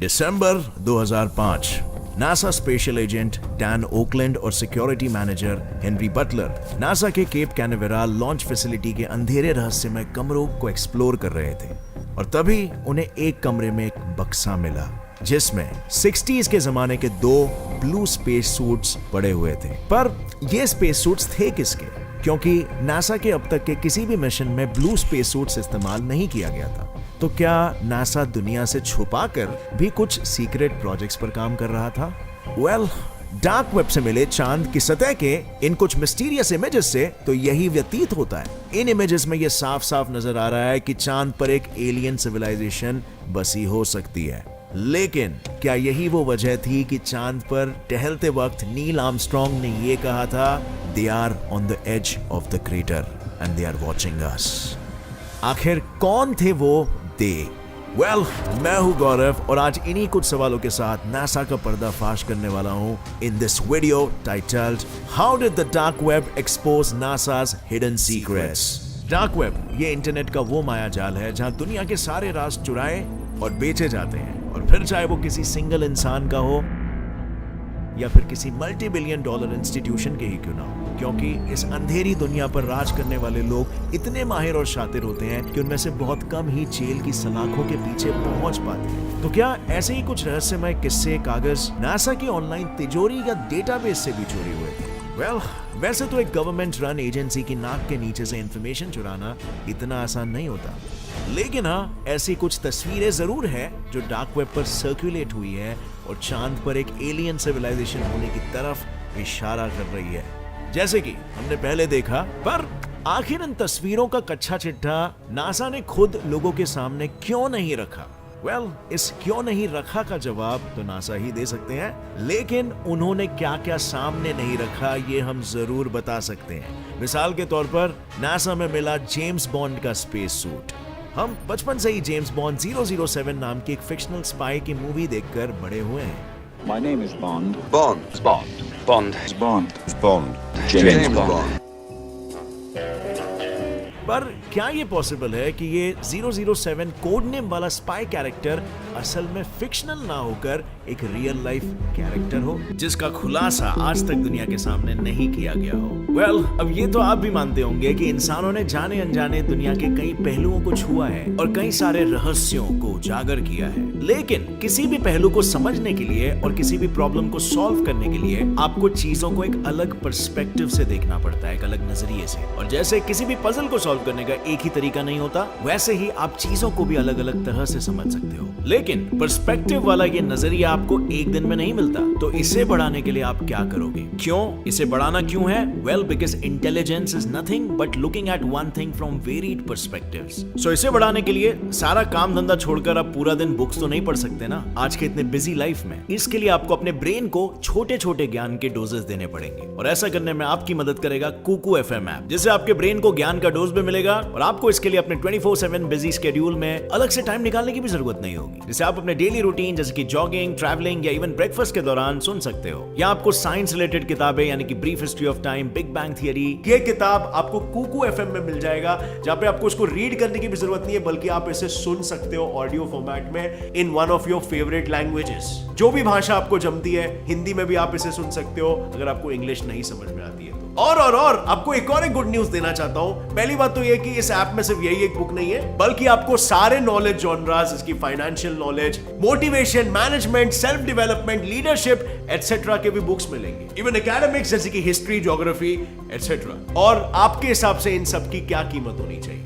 दिसंबर 2005 NASA special agent Dan Oakland और security manager Henry Butler NASA के Cape Canaveral launch facility के अंधेरे रहस्यमय कमरों को एक्सप्लोर कर रहे थे और तभी उन्हें एक कमरे में एक बक्सा मिला जिसमें 60s के जमाने के 2 ब्लू स्पेस सूट्स पड़े हुए थे। पर ये स्पेस सूट्स थे किसके? क्योंकि नासा के अब तक के किसी भी मिशन में ब्लू स्पेस सूट्स इस्तेमाल नहीं किया गया था। तो क्या नासा दुनिया से छुपाकर भी कुछ सीक्रेट प्रोजेक्ट्स पर काम कर रहा था? डार्क वेब से मिले चांद की सतह के इन कुछ मिस्टीरियस इमेजेस से तो यही व्यतीत होता है। इन इमेजेस में यह साफ साफ नजर आ रहा है कि चांद पर एक एलियन सिविलाइजेशन बसी हो सकती है। लेकिन क्या यही वो वजह थी कि चांद पर टहलते वक्त नील आर्मस्ट्रांग ने यह कहा था, they are on the edge of the crater and they are watching us? आखिर कौन थे वो दे? मैं हूं गौरव और आज इन्हीं कुछ सवालों के साथ नासा का पर्दाफाश करने वाला हूं in this video titled how did the dark web expose NASA's hidden secrets. Dark web ये इंटरनेट का वो मायाजाल है जहां दुनिया के सारे राज चुराए और बेचे जाते हैं, और फिर चाहे वो किसी सिंगल इंसान का हो या फिर किसी मल्टी बिलियन डॉलर इंस्टीट्यूशन के ही क्यों ना हो, क्योंकि इस अंधेरी दुनिया पर राज करने वाले लोग इतने माहिर और शातिर होते हैं कि उनमें से बहुत कम ही जेल की सलाखों के पीछे पहुंच पाते हैं। तो क्या ऐसे ही कुछ रहस्यमय किस्से कागज नासा की ऑनलाइन तिजोरी या डेटाबेस से भी चोरी हुए थे? वैसे तो एक गवर्नमेंट रन एजेंसी की नाक के नीचे से इंफॉर्मेशन चुराना इतना आसान नहीं होता, लेकिन हाँ ऐसी कुछ तस्वीरें जरूर है जो डार्क वेब पर सर्कुलेट हुई है और चांद पर एक एलियन सिविलाइजेशन होने की तरफ इशारा कर रही है, जैसे कि हमने पहले देखा। पर आखिर इन तस्वीरों का कच्चा चिट्ठा नासा ने खुद लोगों के सामने क्यों नहीं रखा? इस क्यों नहीं रखा का जवाब तो नासा ही दे सकते हैं, लेकिन उन्होंने क्या क्या सामने नहीं रखा ये हम जरूर बता सकते हैं। मिसाल के तौर पर नासा में मिला जेम्स बॉन्ड का स्पेस सूट। हम बचपन से ही जेम्स बॉन्ड 007 नाम की एक फिक्शनल स्पाई की मूवी देखकर बड़े हुए हैं। My name is Bond. Bond. Bond. Bond. Bond. Bond. James Bond. पर क्या ये पॉसिबल है कि ये 007 कोड नेम वाला स्पाई कैरेक्टर असल में फिक्शनल ना होकर एक रियल लाइफ कैरेक्टर हो जिसका खुलासा आज तक दुनिया के सामने नहीं किया गया हो? अब ये तो आप भी मानते होंगे कि इंसानों ने जाने अनजाने दुनिया के कई पहलुओं को छुआ है और कई सारे रहस्यों को उजागर किया है, लेकिन किसी भी पहलू को समझने के लिए और किसी भी प्रॉब्लम को सॉल्व करने के लिए आपको चीजों को एक अलग पर्सपेक्टिव से देखना पड़ता है, एक अलग नजरिए से। और जैसे किसी भी पजल को सॉल्व करने का एक ही तरीका नहीं होता, वैसे ही आप चीजों को भी अलग अलग तरह से समझ सकते हो। लेकिन पर्सपेक्टिव वाला ये नजरिया आपको एक दिन में नहीं मिलता, तो इसे बढ़ाने के लिए आप क्या करोगे? क्यों इसे बढ़ाना क्यों है? Because intelligence is nothing but looking at one thing from varied perspectives. So इसे बढ़ाने के लिए सारा काम धंधा छोड़कर आप पूरा दिन बुक्स तो नहीं पढ़ सकते ना आज के इतने बिजी लाइफ में। इसके लिए आपको अपने ब्रेन को छोटे छोटे ज्ञान के डोजेस देने पड़ेंगे, और ऐसा करने में आपकी मदद करेगा कुकू FM ऐप, जिससे आपके ब्रेन को ज्ञान का डोज भी मिलेगा और आपको इसके लिए अपने 24/7 बिजी शेड्यूल में अलग से टाइम निकालने की भी जरूरत नहीं होगी, जिसे आप अपने डेली रूटीन जैसे कि जॉगिंग, ट्रैवलिंग या इवन ब्रेकफास्ट के दौरान सुन सकते हो। या आपको साइंस रिलेटेड किताबें यानी कि brief history of time, big bang theory, ये किताब आपको कुकू FM में मिल जाएगा, जहां पे आपको इसको रीड करने की भी जरूरत नहीं है, बल्कि आप इसे सुन सकते हो ऑडियो फॉर्मेट में in one of your favourite languages. जो भी भाषा आपको जमती है, हिंदी में भी आप इसे सुन सकते हो अगर आपको इंग्लिश नहीं समझ में आती है तो। और आपको एक और गुड न्यूज देना चाहता हूं। पहली बात तो ये कि इस ऐप में सिर्फ यही एक बुक नहीं है, बल्कि आपको सारे नॉलेज जॉनरास, इसकी financial knowledge, motivation, management, self development, leadership etcetera के भी बुक्स मिलेंगे, इवन एकेडमिक्स जैसे कि हिस्ट्री, ज्योग्राफी एटसेट्रा। और आपके हिसाब से इन सब की क्या कीमत होनी चाहिए?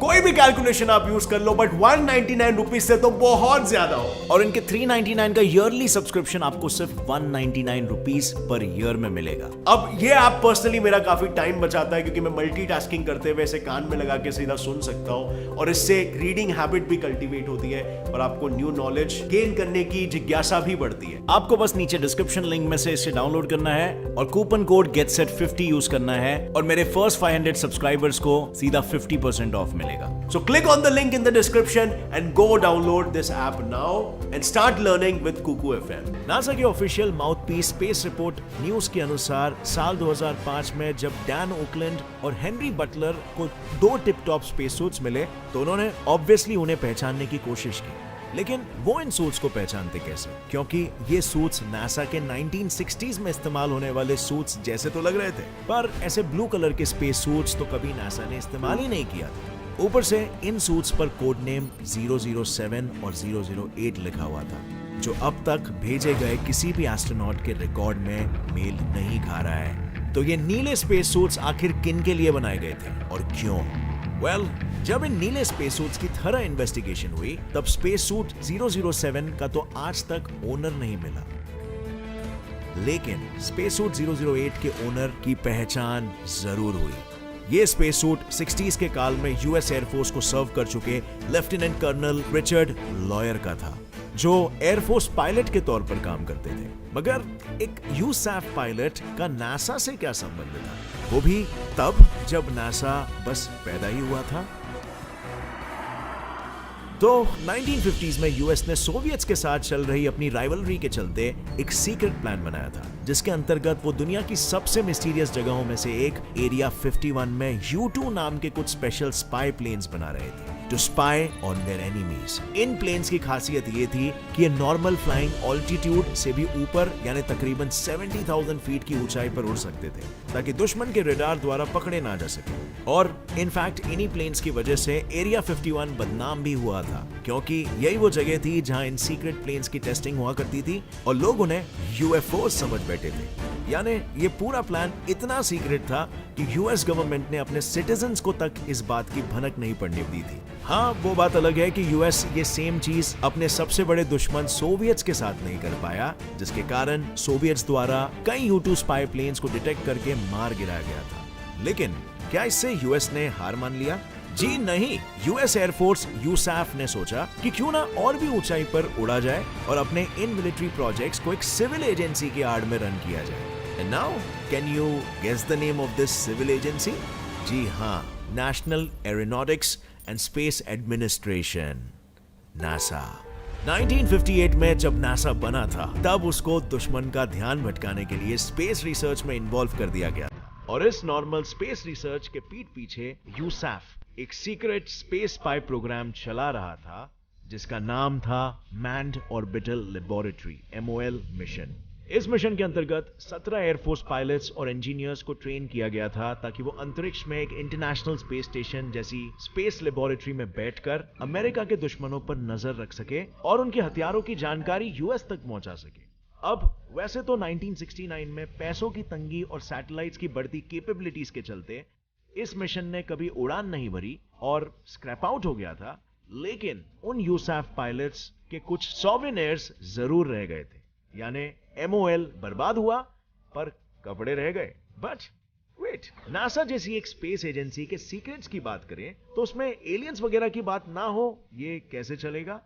कोई भी कैलकुलेशन आप यूज कर लो, बट 199 रुपीज से तो बहुत ज्यादा हो। और इनके 399 का ईयरली सब्सक्रिप्शन आपको सिर्फ 199 रुपीज पर ईयर में मिलेगा। अब ये ऐप पर्सनली मेरा काफी टाइम बचाता है, क्योंकि मैं मल्टीटास्किंग करते हुए इसे कान में लगा के सीधा सुन सकता हूँ, और इससे रीडिंग हैबिट भी कल्टीवेट होती है और आपको न्यू नॉलेज गेन करने की जिज्ञासा भी बढ़ती है। आपको बस नीचे डिस्क्रिप्शन लिंक में से इसे डाउनलोड करना है और कूपन कोड GETSET50 यूज करना है, और मेरे फर्स्ट 500 सब्सक्राइबर्स को सीधा 50% ऑफ मिलेगा। So click on the link in the description and go download this app now and start learning with Kuku FM. NASA के official mouthpiece space report news के अनुसार साल 2005 में जब डैन ओकलैंड और हेनरी बटलर को 2 tip top space suits मिले, तो उन्होंने ऑब्वियसली उन्हें पहचानने की कोशिश की। लेकिन वो इन सूट्स को पहचानते कैसे? क्योंकि ये सूट्स नासा के 1960s में इस्तेमाल होने वाले सूट्स जैसे तो लग रहे थे, पर ऐसे ब्लू कलर के स्पेस सूट्स तो कभी नासा ने इस्तेमाल ही नहीं किया था। ऊपर से इन सूट्स पर कोड नेम 007 और 008 लिखा हुआ था, जो अब तक भेजे गए किसी भी एस्ट्रोनॉट के रिकॉर्ड में मेल नहीं खा रहा है। तो ये नीले स्पेस सूट्स आखिर किन के लिए बनाए गए थे और क्यों? वेल, जब इन नीले स्पेस सूट्स की थोड़ा इन्वेस्टिगेशन हुई, तब स्पेस सूट 007 का तो आज तक ओनर नहीं मिला, लेकिन स्पेस सूट 008 के ओनर की पहचान जरूर हुई। ये स्पेस सूट 60s के काल में यूएस एयरफोर्स को सर्व कर चुके लेफ्टिनेंट कर्नल रिचर्ड लॉयर का था, जो एयरफोर्स पायलट के तौर पर काम करते थे। मगर एक यूसैफ पायलट का नासा से क्या संबंध था? वो भी तब जब नासा बस पैदा ही हुआ था। तो 1950s में यूएस ने सोवियट्स के साथ चल रही अपनी राइवलरी के चलते एक सीक्रेट प्लान बनाया था, जिसके अंतर्गत वो दुनिया की सबसे मिस्टीरियस जगहों में से एक एरिया 51 में U-2 नाम के कुछ स्पेशल स्पाई प्लेन्स बना रहे थे to spy on their enemies. इन प्लेन्स की खासियत ये थी कि ये नॉर्मल फ्लाइंग ऑल्टीट्यूड से भी ऊपर यानी तकरीबन 70,000 फीट की ऊंचाई पर उड़ सकते थे, ताकि दुश्मन के रडार द्वारा पकड़े ना जा सके। और इनफैक्ट इन्हीं प्लेन्स की वजह से एरिया 51 बदनाम भी हुआ था, क्योंकि यही वो जगह थी जहां इन सीक्रेट प्लेन्स की टेस्टिंग हुआ करती थी और लोग उन्हें UFO समझ बैठे थे। यानी ये पूरा प्लान इतना सीक्रेट था कि यूएस गवर्नमेंट ने अपने सिटीजन्स को तक इस बात की भनक नहीं पड़ने दी थी। हाँ, वो बात अलग है कि यूएस ये सेम चीज अपने सबसे बड़े दुश्मन सोवियट्स के साथ नहीं कर पाया, जिसके कारण सोवियट्स द्वारा कई U-2 स्पाई प्लेन्स को डिटेक्ट करके मार गिराया गया था। लेकिन क्या इससे यूएस ने हार मान लिया? जी नहीं। यूएस एयरफोर्स यूसैफ ने सोचा कि क्यों ना और भी ऊंचाई पर उड़ा जाए और अपने इन मिलिट्री प्रोजेक्ट्स को एक सिविल एजेंसी की आड़ में रन किया जाए। And now, can you guess the name of this civil agency? जी हाँ, National Aeronautics and Space Administration, NASA। 1958 में जब नासा बना था, तब उसको दुश्मन का ध्यान भटकाने के लिए स्पेस रिसर्च में इन्वॉल्व कर दिया गया था। और इस नॉर्मल स्पेस रिसर्च के पीठ पीछे यूसैफ एक सीक्रेट स्पेस स्पाई प्रोग्राम चला रहा था, जिसका नाम था manned orbital laboratory MOL mission. इस मिशन के अंतर्गत 17 एयरफोर्स पायलट्स और इंजीनियर्स को ट्रेन किया गया था, ताकि वो अंतरिक्ष में एक इंटरनेशनल स्पेस स्टेशन जैसी स्पेस लेबोरेटरी में बैठकर अमेरिका के दुश्मनों पर नजर रख सके और उनके हथियारों की जानकारी यूएस तक पहुंचा सके। अब वैसे तो 1969 में पैसों की तंगी और सैटेलाइट्स की बढ़ती कैपेबिलिटीज के चलते इस मिशन ने कभी उड़ान नहीं भरी और स्क्रैप आउट हो गया था, लेकिन उन यूसैफ पायलट्स के कुछ सोवेनियर्स जरूर रह गए थे। यानी MOL बर्बाद हुआ पर कपड़े रह गए। बट वेट, नासा जैसी एक स्पेस एजेंसी के सीक्रेट्स की बात करें तो उसमें एलियंस वगैरह की बात ना हो, ये कैसे चलेगा?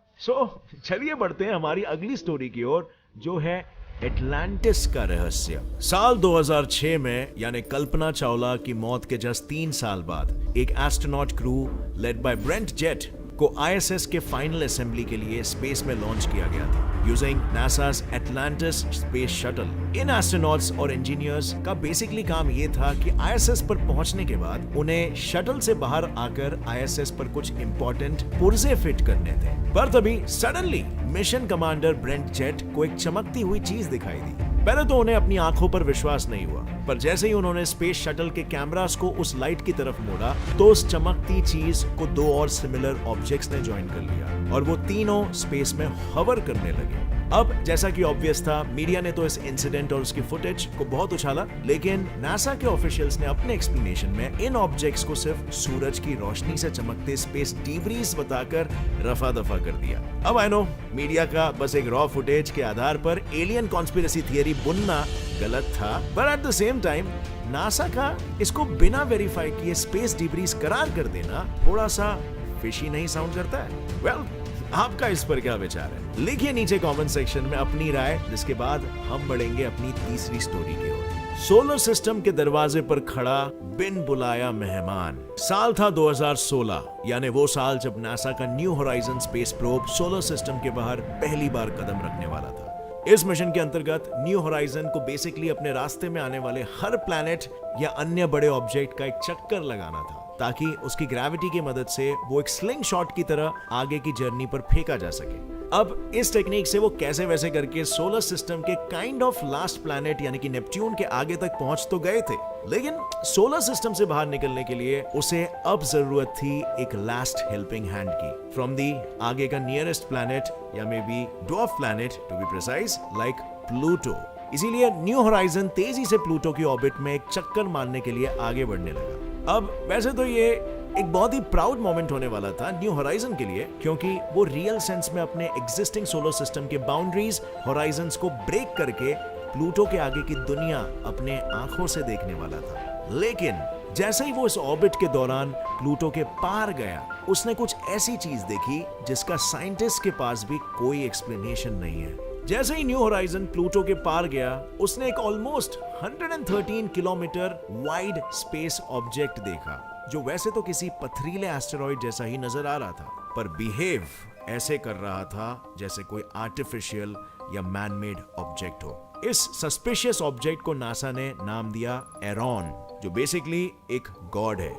चलिए बढ़ते हैं हमारी अगली स्टोरी की ओर, जो है एटलांटिस का रहस्य। साल 2006 में, यानी कल्पना चावला की मौत के जस्ट 3 साल बाद, एक astronaut crew led by Brent Jett को ISS के फाइनल असेंबली के लिए स्पेस में लॉन्च किया गया था using NASA's Atlantis space shuttle. इन एस्ट्रोनॉट्स और इंजीनियर्स का बेसिकली काम ये था कि ISS पर पहुंचने के बाद उन्हें शटल से बाहर आकर ISS पर कुछ इंपॉर्टेंट पुर्जे फिट करने थे। पर तभी suddenly mission commander Brent Jett को एक चमकती हुई चीज दिखाई दी। पहले तो उन्हें अपनी आंखों पर विश्वास नहीं हुआ, पर जैसे ही उन्होंने स्पेस शटल के कैमरास को उस लाइट की तरफ मोड़ा, तो उस चमकती चीज को 2 और सिमिलर ऑब्जेक्ट्स ने ज्वाइन कर लिया और वो तीनों स्पेस में हवर करने लगे। अब जैसा कि ऑब्वियस था, मीडिया ने तो इस इंसिडेंट और उसकी फुटेज को बहुत उछाला, लेकिन नासा के ऑफिशियल्स ने अपने एक्सप्लेनेशन में इन ऑब्जेक्ट्स को सिर्फ सूरज की रोशनी से चमकते स्पेस डीब्रीज बताकर रफा दफा कर दिया। अब आई नो, मीडिया का बस एक रॉ फुटेज के आधार पर एलियन कॉन्स्पिरेसी थियरी बुनना गलत था, but at the same time NASA का इसको बिना वेरीफाई किए स्पेस डीब्रीज करार कर देना थोड़ा सा फिशी नहीं साउंड करता है? वेल, आपका इस पर क्या विचार है? लिखिए नीचे कमेंट सेक्शन में अपनी राय, जिसके बाद हम बढ़ेंगे अपनी तीसरी स्टोरी की ओर। सोलर सिस्टम के दरवाजे पर खड़ा बिन बुलाया मेहमान। साल था 2016, यानी वो साल जब नासा का new horizon space probe solar system के बाहर पहली बार कदम रखने वाला था। इस मिशन के अंतर्गत न्यू होराइजन को बेसिकली अपने रास्ते में आने वाले हर प्लैनेट या अन्य बड़े ऑब्जेक्ट का एक चक्कर लगाना था, ताकि उसकी ग्रेविटी की मदद से वो एक स्लिंग शॉट की तरह आगे की जर्नी पर फेंका जा सके। अब इस टेक्निक से वो कैसे वैसे करके सोलर सिस्टम के काइंड ऑफ लास्ट प्लैनेट यानी कि नेपट्यून के आगे तक पहुंच तो गए थे, लेकिन सोलर सिस्टम से बाहर निकलने के लिए उसे अब जरूरत थी एक लास्ट हेल्पिंग हैंड की फ्रॉम दी आगे का नियरेस्ट प्लैनेट या may be dwarf planet to be precise like Pluto. इसीलिए न्यू होराइजन तेजी से प्लूटो की ऑर्बिट में एक चक्कर मारने के लिए आगे बढ़ने लगा। अब वैसे तो ये एक बहुत ही प्राउड मोमेंट होने वाला था न्यू होराइजन के लिए, क्योंकि वो रियल सेंस में अपने एग्जिस्टिंग सोलर सिस्टम के बाउंड्रीज होराइजन्स को ब्रेक करके प्लूटो के आगे की दुनिया अपने आंखों से देखने वाला था। लेकिन जैसे ही वो इस ऑर्बिट के दौरान प्लूटो के पार गया, उसने कुछ ऐसी चीज देखी जिसका साइंटिस्ट के पास भी कोई एक्सप्लेनेशन नहीं है। जैसे ही न्यू होराइजन प्लूटो के पार गया, उसने एक almost 113 kilometre wide space object देखा, जो वैसे तो किसी पथरीले एस्टेरॉइड जैसा ही नजर आ रहा था, पर बिहेव ऐसे कर रहा था जैसे कोई आर्टिफिशियल या मैन मेड ऑब्जेक्ट हो। इस सस्पिशियस ऑब्जेक्ट को नासा ने नाम दिया एरॉन, जो बेसिकली एक गॉड है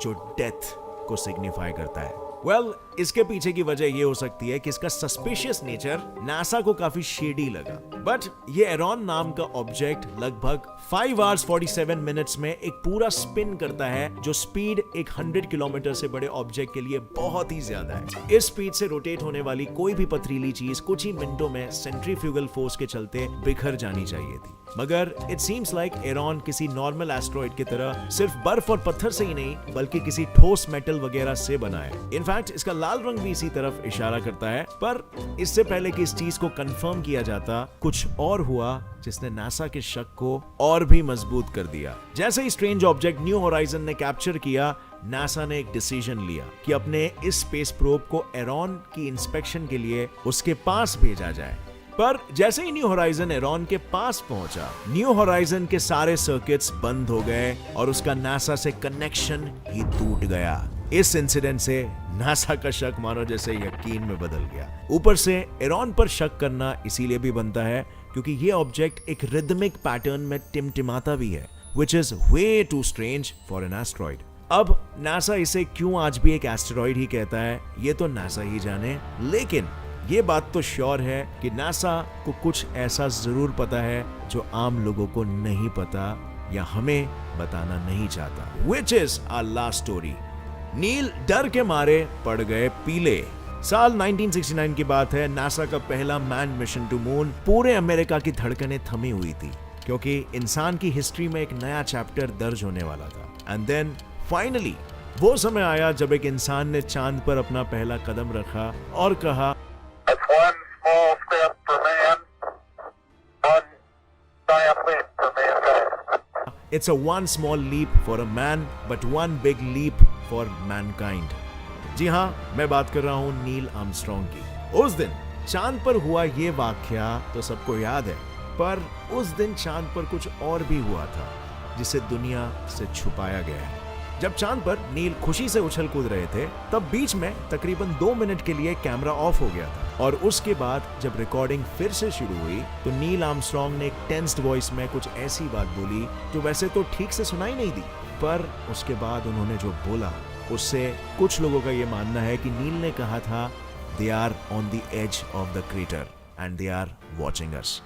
जो डेथ को सिग्निफाई करता है। इसके पीछे की वजह यह हो सकती है कि इसका सस्पिशियस नेचर नासा को काफी शेडी लगा, बट ये एरॉन नाम का ऑब्जेक्ट लगभग 5 hours 47 minutes में एक पूरा स्पिन करता है, जो स्पीड एक 100 किलोमीटर से बड़े ऑब्जेक्ट के लिए बहुत ही ज्यादा है। इस स्पीड से रोटेट होने वाली कोई भी पथरीली चीज कुछ ही मिनटों में सेंट्रीफ्यूगल फोर्स के चलते बिखर जानी चाहिए थी, मगर इट सीम्स लाइक एरॉन किसी नॉर्मल एस्ट्रॉइड की तरह सिर्फ बर्फ और पत्थर से ही नहीं बल्कि किसी ठोस मेटल वगैरह से बना है। इनफैक्ट इसका लाल रंग भी इसी तरफ इशारा करता है। पर इससे पहले कि इस चीज को कंफर्म किया जाता, कुछ और हुआ जिसने नासा के शक को और भी मजबूत कर दिया। जैसे ही स्ट्रेंज ऑब्जेक्ट न्यू होराइजन ने कैप्चर किया, नासा ने एक डिसीजन लिया कि अपने इस स्पेस प्रोब को एरॉन की इंस्पेक्शन के लिए उसके पास भेजा जाए। पर जैसे ही न्यू होराइजन एरॉन के पास पहुंचा, न्यू होराइजन के सारे सर्किट्स बंद हो गए और उसका नासा से कनेक्शन ही टूट गया। इस इंसिडेंट से नासा का शक मानो जैसे यकीन में बदल गया। ऊपर से एरॉन पर शक करना इसीलिए भी बनता है क्योंकि ये ऑब्जेक्ट एक रिदमिक पैटर्न में टिमटिमाता भी है, which is way too strange for an asteroid। अब नासा इसे क्यों आज भी एक एस्टेरॉइड ही कहता है, ये तो नासा ही जाने, लेकिन ये बात तो श्योर है कि नासा को कुछ ऐसा जरूर पता है जो आम लोगों को नहीं पता या हमें बताना नहीं चाहता, which is our last story। नील डर के मारे पड़ गए पीले। साल 1969 की बात है। नासा का पहला मैन मिशन टू मून। पूरे अमेरिका की धड़कनें थमी हुई थी क्योंकि इंसान की हिस्ट्री में एक नया चैप्टर दर्ज होने वाला था। एंड देन फाइनली वो समय आया जब एक इंसान ने चांद पर अपना पहला कदम रखा और कहा, It's a one small leap for a man, but one big leap for mankind। जी हाँ, मैं बात कर रहा हूँ नील आर्मस्ट्रॉन्ग की। उस दिन चांद पर हुआ ये वाकया तो सबको याद है, पर उस दिन चांद पर कुछ और भी हुआ था जिसे दुनिया से छुपाया गया है। जब चांद पर नील खुशी से उछल कूद रहे थे, तब बीच में तकरीबन 2 मिनट के लिए कैमरा ऑफ हो गया था और उसके बाद जब रिकॉर्डिंग फिर से शुरू हुई तो नील आर्मस्ट्रॉन्ग ने एक टेंस्ड वॉइस में कुछ ऐसी बात बोली जो वैसे तो ठीक से सुनाई नहीं दी, पर उसके बाद उन्होंने जो बोला उससे कुछ लोगों का ये मानना है कि नील ने कहा था, "They are on the edge of the crater and they are watching us"।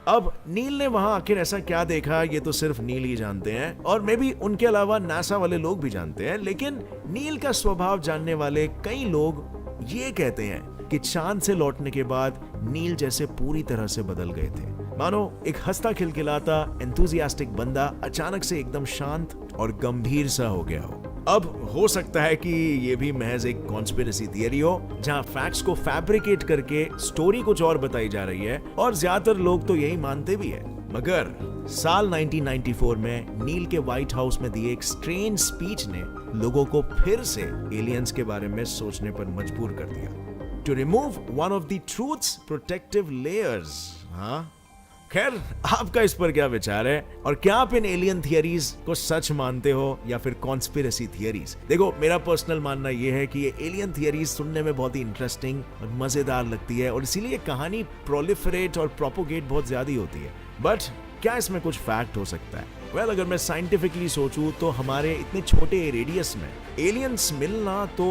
अब नील ने वहां आखिर ऐसा क्या देखा ये तो सिर्फ नील ही जानते हैं और मे बी उनके अलावा नासा वाले लोग भी जानते हैं, लेकिन नील का स्वभाव जानने वाले कई लोग ये कहते हैं कि चांद से लौटने के बाद नील जैसे पूरी तरह से बदल गए थे। मानो एक हंसता खिलखिलाता एंथुसियास्टिक बंदा अचानक से एकदम शांत और गंभीर सा हो गया हो। अब हो सकता है कि ये भी महज एक कॉन्स्पिरेसी थियरी हो जहां फैक्ट्स को फैब्रिकेट करके स्टोरी कुछ और बताई जा रही है और ज्यादातर लोग तो यही मानते भी है। मगर साल 1994 में नील के व्हाइट हाउस में दिए एक स्ट्रेंज स्पीच ने लोगों को फिर से एलियंस के बारे में सोचने पर मजबूर कर दिया। To remove one of the truths protective layers. हाँ, खैर आपका इस पर क्या विचार है और क्या आप इन एलियन थियरीज को सच मानते हो या फिर कॉन्स्पिरेसी थियरीज? देखो, मेरा पर्सनल मानना यह है कि ये एलियन थियरीज सुनने में बहुत ही इंटरेस्टिंग और मजेदार लगती है और इसीलिए कहानी प्रोलिफरेट और प्रोपोगेट बहुत ज्यादा होती है। बट क्या इसमें कुछ फैक्ट हो सकता है? वेल, अगर मैं साइंटिफिकली सोचूं तो हमारे इतने छोटे रेडियस में एलियंस मिलना तो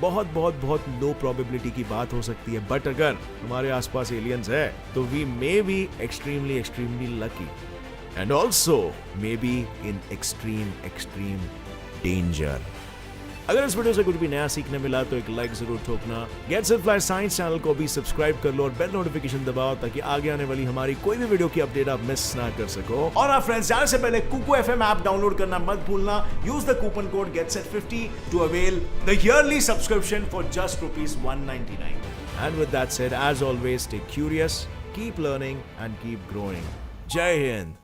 बहुत बहुत बहुत लो प्रोबेबिलिटी की बात हो सकती है, बट अगर हमारे आसपास एलियंस है तो we may be extremely extremely lucky and also may be in extreme danger. अगर इस वीडियो से कुछ भी नया सीखने मिला तो एक लाइक जरूर ठोकना। Get set fly science channel को भी सब्सक्राइब कर लो और बेल नोटिफिकेशन दबाओ ताकि आगे आने वाली हमारी कोई भी वीडियो की अपडेट आप मिस ना कर सको। और आप फ्रेंड्स, जाने से पहले कुकू एफएम ऐप डाउनलोड करना मत भूलना। Use the coupon code GETSET50 to avail the yearly subscription for just ₹199। And with that said, as always, stay curious, keep learning and keep growing. जय हिंद।